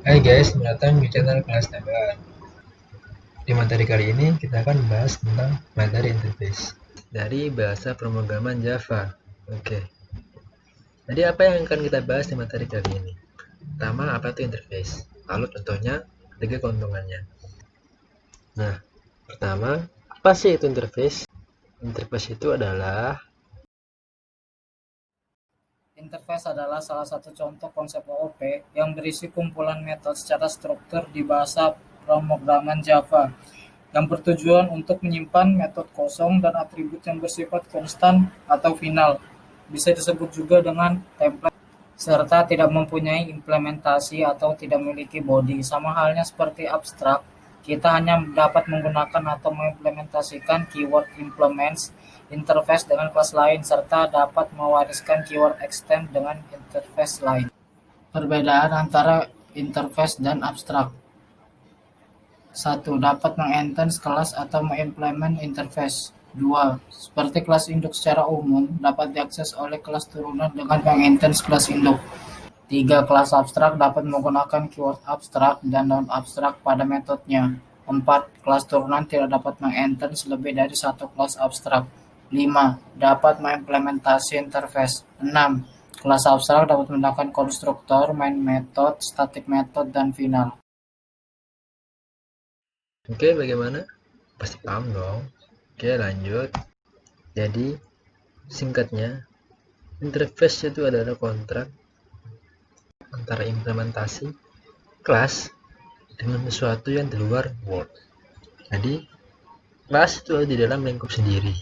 Hai guys, selamat datang di channel Kelas Tambahan. Di materi kali ini kita akan membahas tentang materi interface dari bahasa pemrograman Java. Oke, jadi apa yang akan kita bahas di materi kali ini? Pertama, apa itu interface? Lalu contohnya, ketiga keuntungannya. Nah, pertama, apa sih itu interface? Interface itu adalah Interface adalah salah satu contoh konsep OOP yang berisi kumpulan metode secara struktur di bahasa pemrograman Java yang bertujuan untuk menyimpan metode kosong dan atribut yang bersifat konstan atau final. Bisa disebut juga dengan template serta tidak mempunyai implementasi atau tidak memiliki body. Sama halnya seperti abstrak, kita hanya dapat menggunakan atau mengimplementasikan keyword implements interface dengan kelas lain serta dapat mewariskan keyword extend dengan interface lain. Perbedaan antara interface dan abstrak. Satu, dapat menginstance kelas atau mengimplement interface. Dua, seperti kelas induk secara umum, dapat diakses oleh kelas turunan dengan menginstance kelas induk. Tiga, kelas abstrak dapat menggunakan keyword abstrak dan non-abstrak pada metodenya. Empat, kelas turunan tidak dapat menginstance lebih dari satu kelas abstrak. Lima, dapat mengimplementasi interface. Enam, kelas abstrak dapat menggunakan konstruktor, main method, static method, dan final. Oke, bagaimana? Pasti paham dong. Oke, lanjut. Jadi, singkatnya, interface itu adalah kontrak antara implementasi kelas dengan sesuatu yang di luar Word. Jadi, kelas itu ada di dalam lingkup sendiri.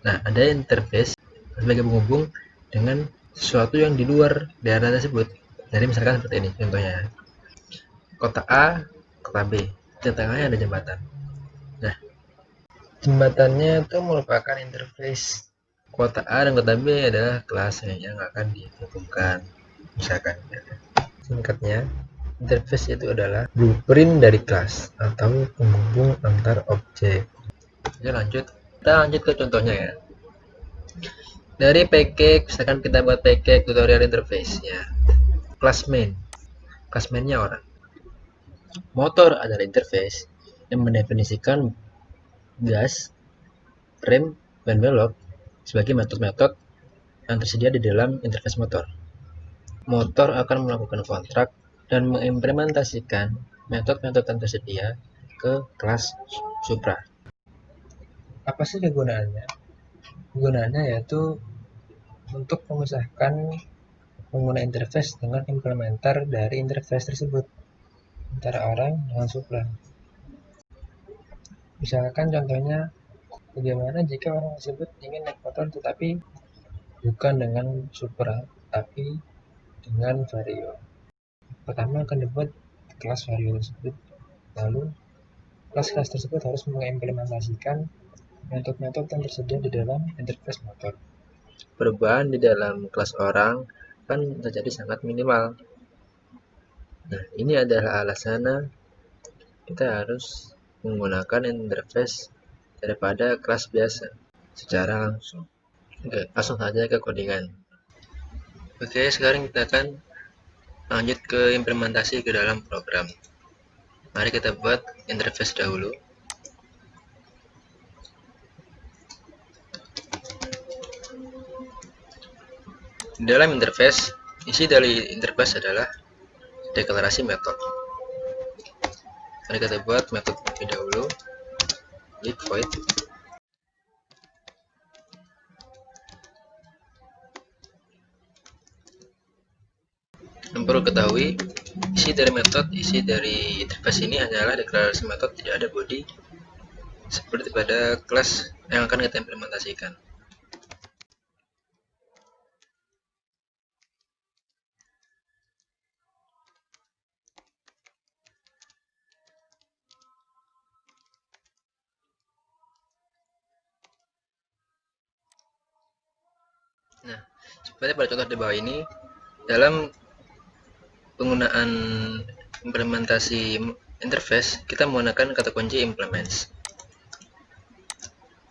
Nah, ada interface sebagai penghubung dengan sesuatu yang di luar daerah tersebut. Jadi misalkan seperti ini contohnya. Kota A, kota B. Di tengahnya ada jembatan. Nah, jembatannya itu merupakan interface. Kota A dan kota B adalah kelas yang akan dihubungkan. Misalkan, singkatnya, interface itu adalah blueprint dari kelas atau penghubung antar objek. Oke, lanjut. Kita lanjut ke contohnya ya. Dari package, misalkan kita buat package tutorial interface ya. Class main. Class mainnya orang. Motor adalah interface yang mendefinisikan gas, rem, dan belok sebagai metode-metode yang tersedia di dalam interface motor. Motor akan melakukan kontrak dan mengimplementasikan metode-metode yang tersedia ke kelas Supra. Apa sih kegunaannya? Kegunaannya yaitu untuk memisahkan pengguna interface dengan implementer dari interface tersebut antara orang dengan Supra. Misalkan contohnya, bagaimana jika orang tersebut ingin naik motor tetapi bukan dengan Supra, tapi dengan Vario. Pertama akan dibuat kelas Vario tersebut, lalu kelas-kelas tersebut harus mengimplementasikan metode-metode yang tersedia di dalam interface motor. Perubahan di dalam kelas orang kan terjadi sangat minimal. Nah, ini adalah alasannya kita harus menggunakan interface daripada kelas biasa secara langsung. Oke, langsung saja ke codingan. Oke, sekarang kita akan lanjut ke implementasi ke dalam program. Mari kita buat interface dahulu. Di dalam interface, isi dari interface adalah deklarasi metode. Mari kita buat metode terlebih dahulu. Klik void. Yang perlu ketahui, isi dari interface ini hanyalah deklarasi metode, tidak ada body seperti pada kelas yang akan kita implementasikan. Nah, seperti pada contoh di bawah ini, dalam penggunaan implementasi interface, kita menggunakan kata kunci implements.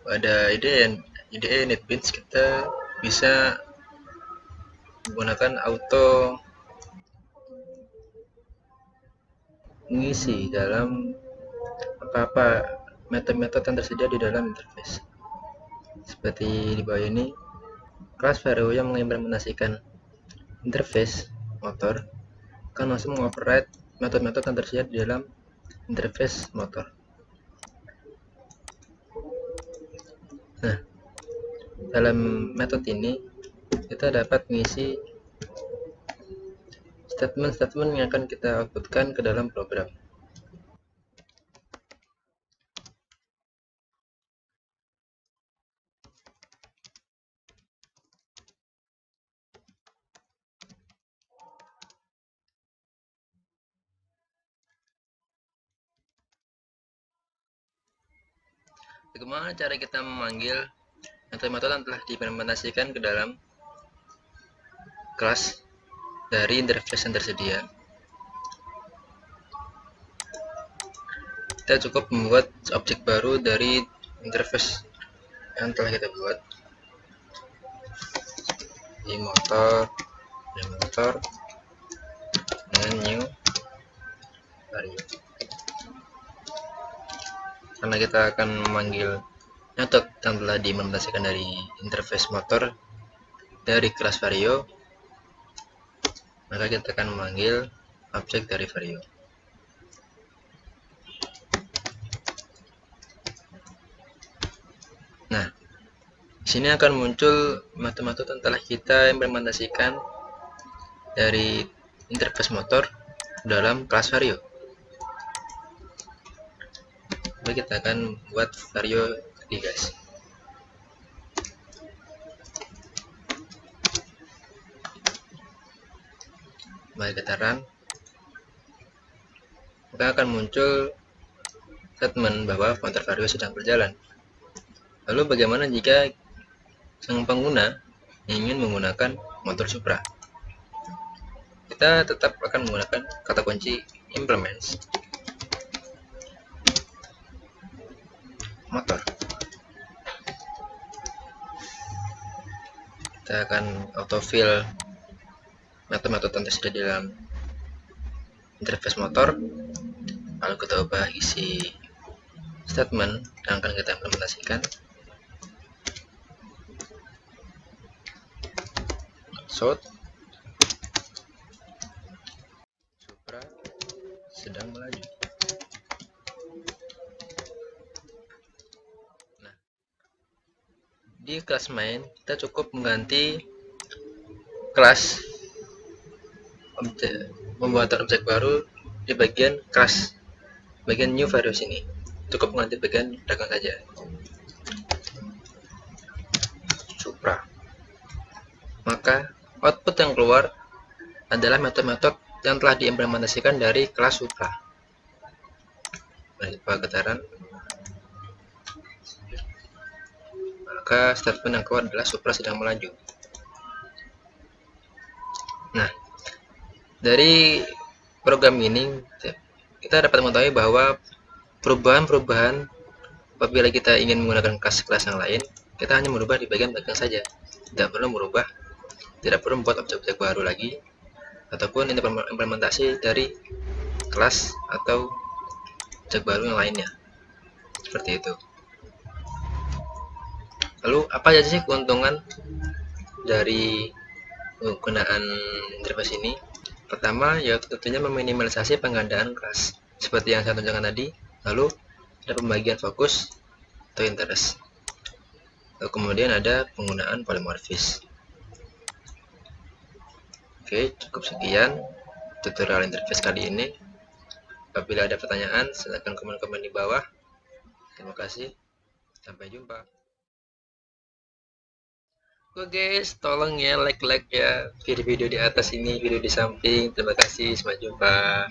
Pada IDE NetBeans kita bisa menggunakan auto mengisi dalam apa-apa metode-metode yang tersedia di dalam interface. Seperti di bawah ini, kelas Vario yang mengimplementasikan interface motor akan langsung mengoperate metode-metode yang tersedia di dalam interface motor. Nah, dalam metode ini kita dapat mengisi statement-statement yang akan kita outputkan ke dalam program. Bagaimana cara kita memanggil metode-metode yang telah diimplementasikan ke dalam kelas dari interface yang tersedia? Kita cukup membuat objek baru dari interface yang telah kita buat. Di motor dengan new Vario. Karena kita akan memanggil metode yang telah diimplementasikan dari interface motor dari kelas Vario, maka kita akan memanggil objek dari Vario. Nah, di sini akan muncul metode-metode yang telah kita implementasikan dari interface motor dalam kelas Vario. Lalu kita akan buat Vario tadi, guys. Mari kita run. Maka akan muncul statement bahwa counter Vario sedang berjalan. Lalu bagaimana jika sang pengguna ingin menggunakan motor Supra? Kita tetap akan menggunakan kata kunci implements motor. Kita akan autofill metode-metode yang tersedia di dalam interface motor, lalu kita ubah isi statement yang akan kita implementasikan. Show Supra sedang melaju. Nah, di kelas main kita cukup mengganti kelas pembuatan objek baru di bagian kelas, bagian new Vario sini. Cukup mengganti bagian belakang saja. Supra. Maka output yang keluar adalah metode-metode yang telah diimplementasikan dari kelas Supra. Mari kita getaran. Maka statement yang keluar adalah Supra sedang melaju. Nah, dari program ini kita dapat mengetahui bahwa perubahan-perubahan apabila kita ingin menggunakan kelas-kelas yang lain, kita hanya merubah di bagian belakang saja. Tidak perlu membuat objek-objek baru lagi, ataupun implementasi dari kelas atau objek baru yang lainnya. Seperti itu. Lalu apa saja sih keuntungan dari penggunaan interface ini? Pertama, yaitu tentunya meminimalisasi penggandaan kelas seperti yang saya tunjukkan tadi. Lalu ada pembagian fokus atau interest. Lalu kemudian ada penggunaan polimorfis. Oke, cukup sekian tutorial interface kali ini. Apabila ada pertanyaan, silakan komen-komen di bawah. Terima kasih. Sampai jumpa. Oke guys, tolong ya like ya video-video di atas ini, video di samping. Terima kasih, sampai jumpa.